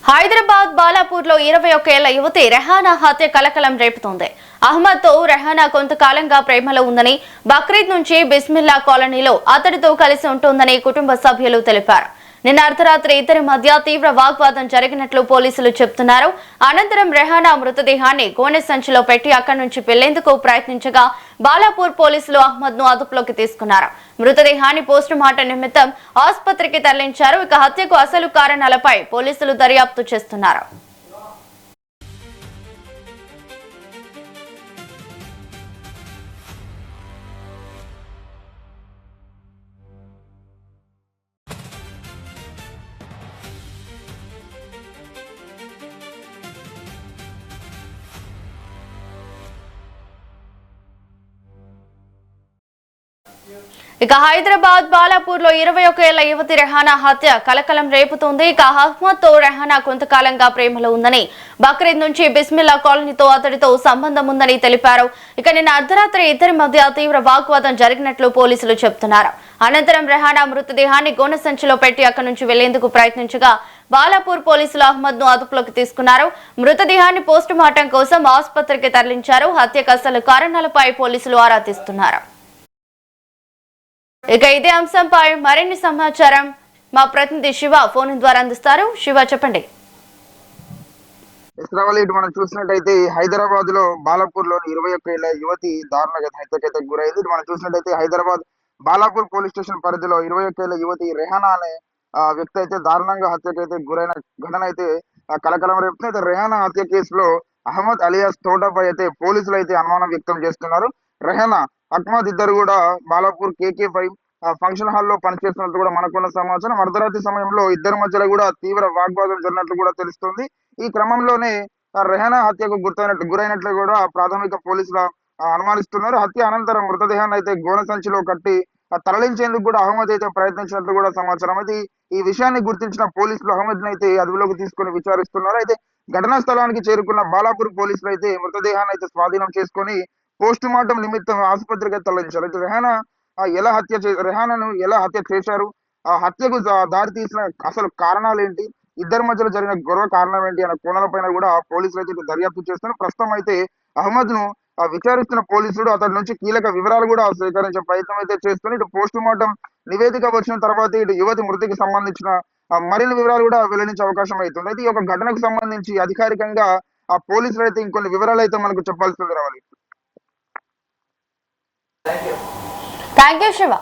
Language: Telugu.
హైదరాబాద్ బాలాపూర్లో 21 ఏళ్ల యువతి రెహానా హత్య కలకలం రేపుతోంది. అహ్మద్తో రెహానా కొంతకాలంగా ప్రేమలో ఉందని, బక్రీద్ నుంచి బిస్మిల్లా కాలనీలో అతడితో కలిసి ఉంటోందని కుటుంబ సభ్యులు తెలిపారు. నిన్న అర్ధరాత్రి ఇద్దరి మధ్య తీవ్ర వాగ్వాదం జరిగినట్లు పోలీసులు చెబుతున్నారు. అనంతరం రెహానా మృతదేహాన్ని గోనె సంచిలో పెట్టి అక్కడి నుంచి వెళ్లేందుకు ప్రయత్నించగా బాలాపూర్ పోలీసులు అహ్మద్ ను అదుపులోకి తీసుకున్నారు. మృతదేహాన్ని పోస్టుమార్టం నిమిత్తం ఆసుపత్రికి తరలించారు. ఇక హత్యకు అసలు కారణాలపై పోలీసులు దర్యాప్తు చేస్తున్నారు. ఇక హైదరాబాద్ బాలాపూర్ లో 21 ఏళ్ల యువతి రెహానా హత్య కలకలం రేపుతోంది. ఇక అహ్మద్ తో రెహానా కొంతకాలంగా ప్రేమలో ఉందని, బక్రీద్ నుంచి బిస్మిల్లా కాలనీతో అతడితో సంబంధం ఉందని తెలిపారు. ఇక నిన్న అర్ధరాత్రి ఇద్దరి మధ్య తీవ్ర వాగ్వాదం జరిగినట్లు పోలీసులు చెబుతున్నారు. అనంతరం రెహానా మృతదేహాన్ని గోనె సంచిలో పెట్టి అక్కడి నుంచి వెళ్లేందుకు ప్రయత్నించగా బాలాపూర్ పోలీసులు అహ్మద్ ను అదుపులోకి తీసుకున్నారు. మృతదేహాన్ని పోస్టుమార్టం కోసం ఆసుపత్రికి తరలించారు. హత్యకు అసలు కారణాలపై పోలీసులు ఆరా తీస్తున్నారు. ఇక ఇదే అంశంపై మరిన్ని సమాచారం మా ప్రతినిధి శివ ఫోన్ ద్వారా అందిస్తారు. శివ, చెప్పండి. మనం చూసినట్టయితే హైదరాబాద్ లో బాలాపూర్ లోని 21 ఏళ్ల యువతి దారుణ హత్యకైతే గురైంది. మనం చూసినట్టయితే హైదరాబాద్ బాలాపూర్ పోలీస్ స్టేషన్ పరిధిలో 21 ఏళ్ల యువతి రెహానా అనే వ్యక్తి అయితే దారుణంగా హత్యకైతే గురైన ఘటన అయితే కలకలం రేపుతుంది. అయితే రెహానా హత్య కేసులో అహ్మద్ అలియాస్ తోటపై అయితే పోలీసులు అయితే అనుమానం వ్యక్తం చేస్తున్నారు. రెహానా, అహ్మద్ ఇద్దరు కూడా బాలాపూర్ KK5 ఫంక్షన్ హాల్లో పనిచేస్తున్నట్టు కూడా మనకున్న సమాచారం. అర్ధరాత్రి సమయంలో ఇద్దరి మధ్యలో కూడా తీవ్ర వాగ్వాదం జరిగినట్లు కూడా తెలుస్తుంది. ఈ క్రమంలోనే రెహానా హత్యకు గురైనట్లు కూడా ప్రాథమిక పోలీసులు అనుమానిస్తున్నారు. హత్య అనంతరం మృతదేహాన్ని అయితే గోనె సంచిలో కట్టి తరలించేందుకు కూడా అహ్మద్ అయితే ప్రయత్నించినట్లు కూడా సమాచారం. అయితే ఈ విషయాన్ని గుర్తించిన పోలీసులు అహ్మద్ అయితే అదుపులోకి తీసుకొని విచారిస్తున్నారు. అయితే ఘటనా స్థలానికి చేరుకున్న బాలాపూర్ పోలీసులు అయితే మృతదేహాన్ని అయితే స్వాధీనం చేసుకొని పోస్ట్ మార్టం నిమిత్తం ఆసుపత్రికి తరలించారు. అయితే రెహానాను ఎలా హత్య చేశారు, ఆ హత్యకు దారి తీసిన అసలు కారణాలు ఏంటి, ఇద్దరి మధ్యలో జరిగిన గొడవ కారణం ఏంటి అనే కోణాలపైన కూడా పోలీసులు అయితే దర్యాప్తు చేస్తున్నారు. ప్రస్తుతం అయితే అహ్మద్ ను విచారిస్తున్న పోలీసులు అతడి నుంచి కీలక వివరాలు కూడా సేకరించే ప్రయత్నం అయితే చేస్తున్నారు. ఇటు పోస్ట్ మార్టం నివేదిక వచ్చిన తర్వాత ఇటు యువతి మృతికి సంబంధించిన మరిన్ని వివరాలు కూడా వెల్లడించే అవకాశం అవుతుంది. అయితే ఈ యొక్క ఘటనకు సంబంధించి అధికారికంగా ఆ పోలీసులు అయితే ఇంకొన్ని వివరాలు అయితే మనకు చెప్పాల్సింది రావాలి. Thank you Shiva.